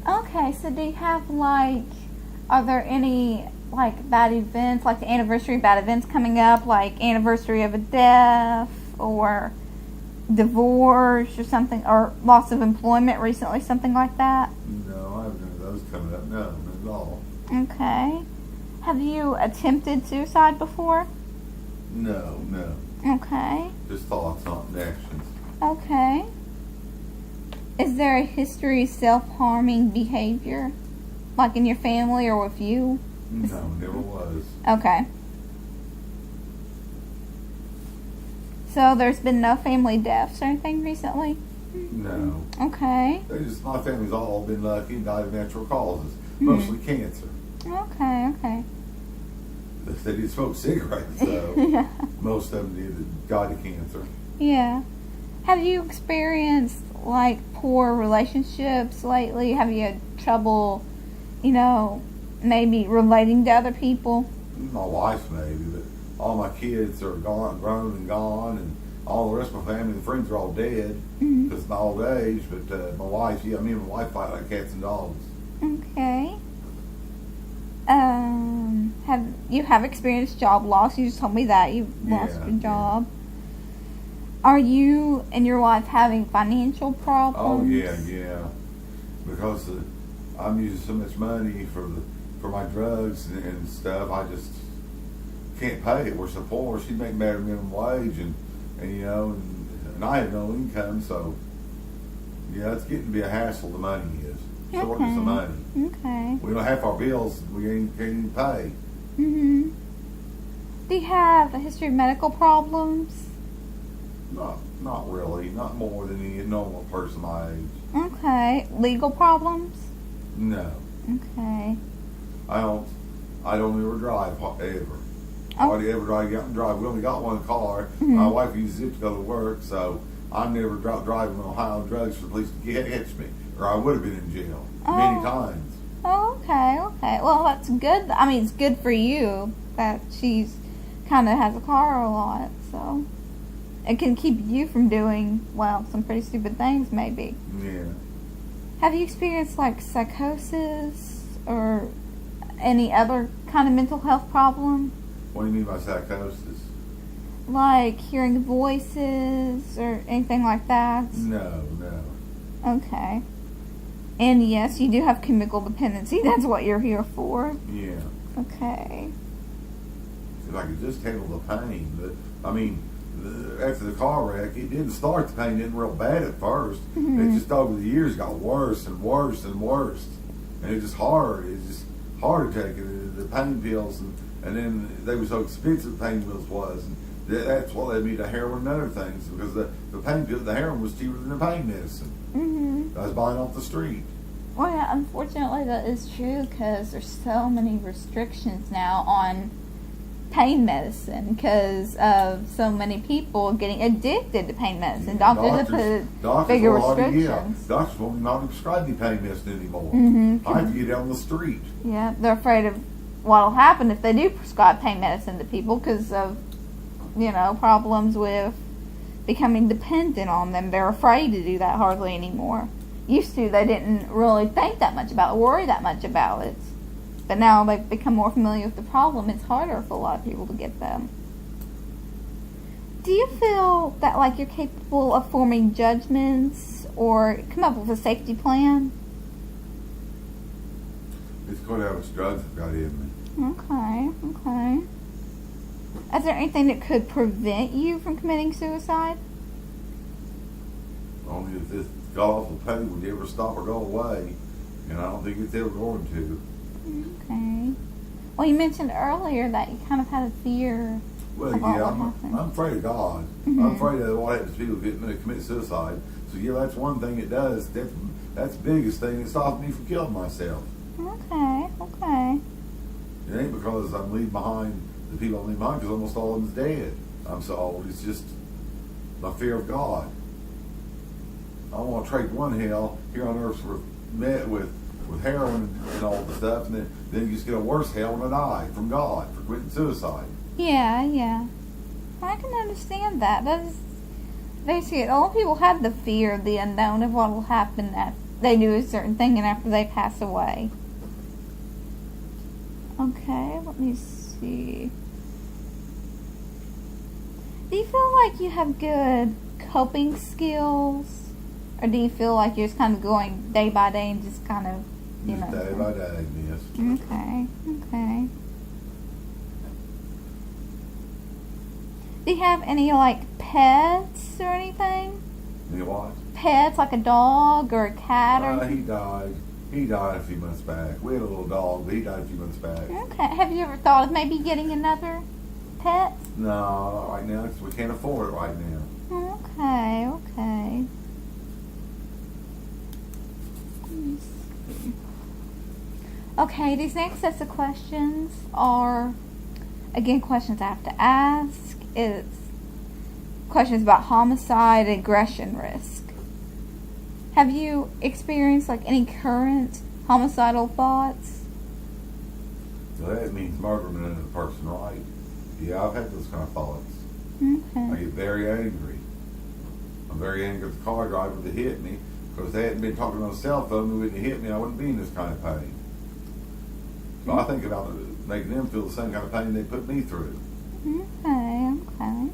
Okay, so do you have like, are there any like bad events, like the anniversary of bad events coming up, like anniversary of a death or divorce or something, or loss of employment recently, something like that? No, I haven't none of those coming up. No, not at all. Okay. Have you attempted suicide before? No, no. Okay. Just thoughts, not actions. Okay. Is there a history of self-harming behavior, like in your family or with you? No, never was. Okay. So there's been no family deaths or anything recently? No. Okay. My family's all been lucky and died of natural causes. Mostly cancer. Okay. They did smoke cigarettes, though. Yeah. Most of them did died of cancer. Yeah. Have you experienced like poor relationships lately? Have you had trouble, maybe relating to other people? My wife maybe, but all my kids are gone, grown and gone, and all the rest of my family and friends are all dead because of my old age. But my wife, me and my wife fight like cats and dogs. Okay. Have you experienced job loss? You just told me that you lost your job. Are you and your wife having financial problems? Oh yeah. Because I'm using so much money for my drugs and stuff, I just can't pay it. We're so poor. She's making better minimum wage, and I have no income, so it's getting to be a hassle. The money is shortness of money. Okay. We don't half our bills. We can't even pay. Mhm. Do you have a history of medical problems? Not really. Not more than any normal person my age. Okay. Legal problems? No. Okay. I don't ever drive ever. Oh. Hardly ever drive out and drive. We only got one car. My wife uses it to go to work, so I'm never driving on Ohio drugs for the police to catch me, or I would have been in jail many times. Oh, okay. Well, that's good. I mean, it's good for you that she's kind of has a car a lot, so it can keep you from doing, some pretty stupid things, maybe. Yeah. Have you experienced, like, psychosis or any other kind of mental health problem? What do you mean by psychosis? Like hearing voices or anything like that? No. Okay. And yes, you do have chemical dependency. That's what you're here for. Yeah. Okay. If I could just handle the pain, but I mean, after the car wreck, it didn't start. The pain didn't real bad at 1st. It just over the years got worse and worse and worse, and it's just hard. It's just hard to take it. The pain pills, and then they were so expensive. Pain pills was, and that's what led me to heroin and other things, because the pain pill, the heroin was cheaper than the pain medicine. I was buying off the street. Well, yeah, unfortunately that is true because there's so many restrictions now on pain medicine because of so many people getting addicted to pain medicine. Doctors have put bigger restrictions. Doctors won't not prescribe any pain medicine anymore. I have to get out on the street. Yeah, they're afraid of what will happen if they do prescribe pain medicine to people because of, problems with becoming dependent on them. They're afraid to do that hardly anymore. Used to, they didn't really think that much about it, worry that much about it. But now they've become more familiar with the problem. It's harder for a lot of people to get them. Do you feel that, you're capable of forming judgments or come up with a safety plan? It's going to have its drugs I've got in me. Okay. Is there anything that could prevent you from committing suicide? Only if this god-awful pain would ever stop or go away, and I don't think it's ever going to. Okay. Well, you mentioned earlier that you kind of had a fear. Well, yeah, I'm afraid of God. I'm afraid of what happens to people who commit suicide. So, that's one thing it does. That's the biggest thing that stops me from killing myself. Okay. It ain't because I'm leaving behind the people I'm leaving behind, because almost all of them's dead. I'm so old. It's just my fear of God. I don't want to trade one hell here on earth for met with heroin and all the stuff, and then you just get a worse hell when I die from God for quitting suicide. Yeah. I can understand that. That is basically, a lot of people have the fear of the unknown of what will happen they do a certain thing and after they pass away. Okay, let me see. Do you feel like you have good coping skills? Or do you feel like you're just kind of going day by day and just kind of, you Just know? day by day, miss. Okay, okay. Do you have any, like, pets or anything? You what? Pets, like a dog or a cat or He died. He died a few months back. We had a little dog, but he died a few months back. Okay. Have you ever thought of maybe getting another pet? No, not right now, because we can't afford it right now. Okay, okay. Let me see. Okay, these next sets of questions are, again, questions I have to ask. It's questions about homicide, aggression risk. Have you experienced like any current homicidal thoughts? So that means murdering another person, right? Yeah, I've had those kind of thoughts. I Okay. get very angry. I'm very angry at the car driver that hit me, because if they hadn't been talking on the cell phone, they wouldn't have hit me. I wouldn't be in this kind of pain. So I think about making them feel the same kind of pain they put me through. Okay, okay.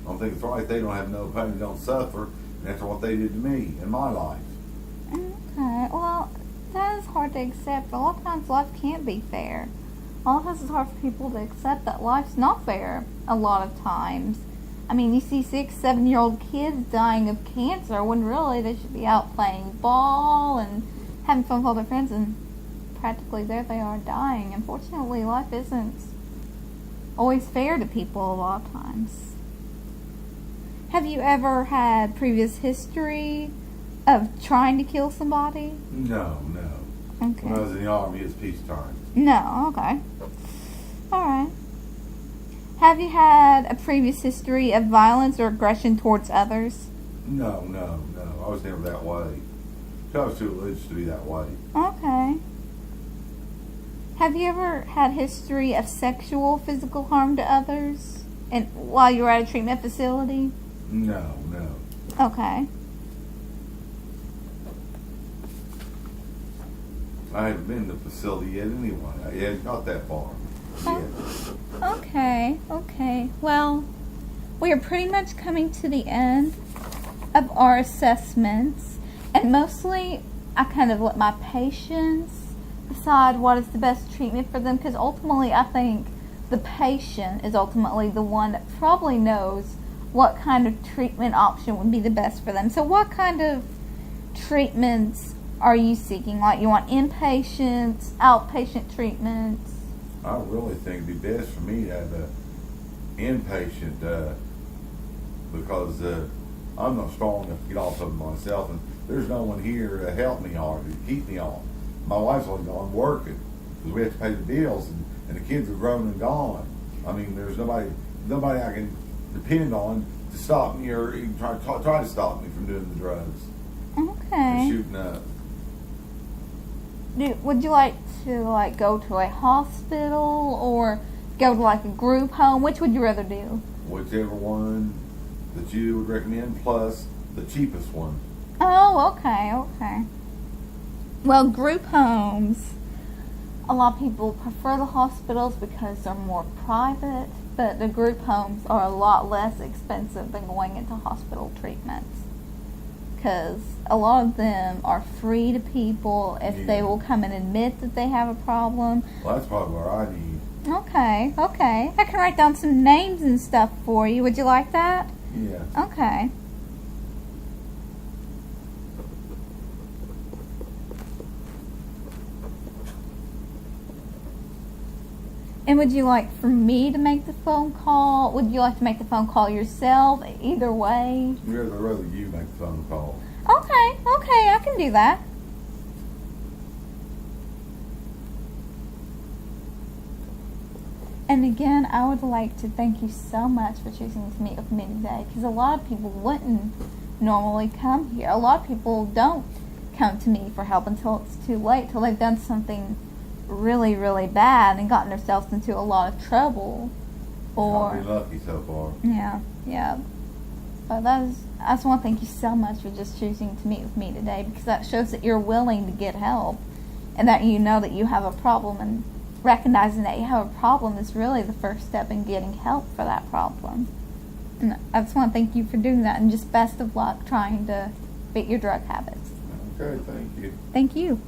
I don't think it's right. They don't have no pain, they don't suffer. And that's what they did to me in my life. Okay, well, that is hard to accept. A lot of times life can't be fair. A lot of times it's hard for people to accept that life's not fair a lot of times. I mean, you see 6, 7-year-old kids dying of cancer when really they should be out playing ball and having fun with all their friends, and practically there they are dying. Unfortunately, life isn't always fair to people a lot of times. Have you ever had previous history of trying to kill somebody? No. Okay. When I was in the Army, it's peacetime. No, okay. Alright. Have you had a previous history of violence or aggression towards others? No. I was never that way. I was too religious to be that way. Okay. Have you ever had history of sexual physical harm to others and while you were at a treatment facility? No. Okay. I haven't been to the facility yet anyway. I hadn't got that far yet. Okay. Well, we are pretty much coming to the end of our assessments, and mostly I kind of let my patients decide what is the best treatment for them, because ultimately I think the patient is ultimately the one that probably knows what kind of treatment option would be the best for them. So what kind of treatments are you seeking? Like, you want inpatient, outpatient treatments? I really think it'd be best for me to have an inpatient because I'm not strong enough to get off of it myself, and there's no one here to help me or to keep me off. My wife's only gone working because we have to pay the bills, and the kids are grown and gone. I mean, there's nobody I can depend on to stop me or even try to stop me from doing the drugs and Okay. shooting up. Would you like to go to a hospital or go to like a group home? Which would you rather do? Whichever one that you would recommend, plus the cheapest one. Oh, okay. Well, group homes, a lot of people prefer the hospitals because they're more private, but the group homes are a lot less expensive than going into hospital treatments. Because a lot of them are free to people if they will come and admit that they have a problem. Well, that's probably what I need. Okay. I can write down some names and stuff for you. Would you like that? Yeah. Okay. And would you like for me to make the phone call? Would you like to make the phone call yourself? Either way. I'd rather you make the phone call. Okay, I can do that. And again, I would like to thank you so much for choosing to meet with me today, because a lot of people wouldn't normally come here. A lot of people don't come to me for help until it's too late, till they've done something really, really bad and gotten themselves into a lot of trouble. I've been lucky so far. Yeah. But I just want to thank you so much for just choosing to meet with me today, because that shows that you're willing to get help and that you know that you have a problem, and recognizing that you have a problem is really the first step in getting help for that problem. And I just want to thank you for doing that, and just best of luck trying to beat your drug habits. Okay, thank you. Thank you.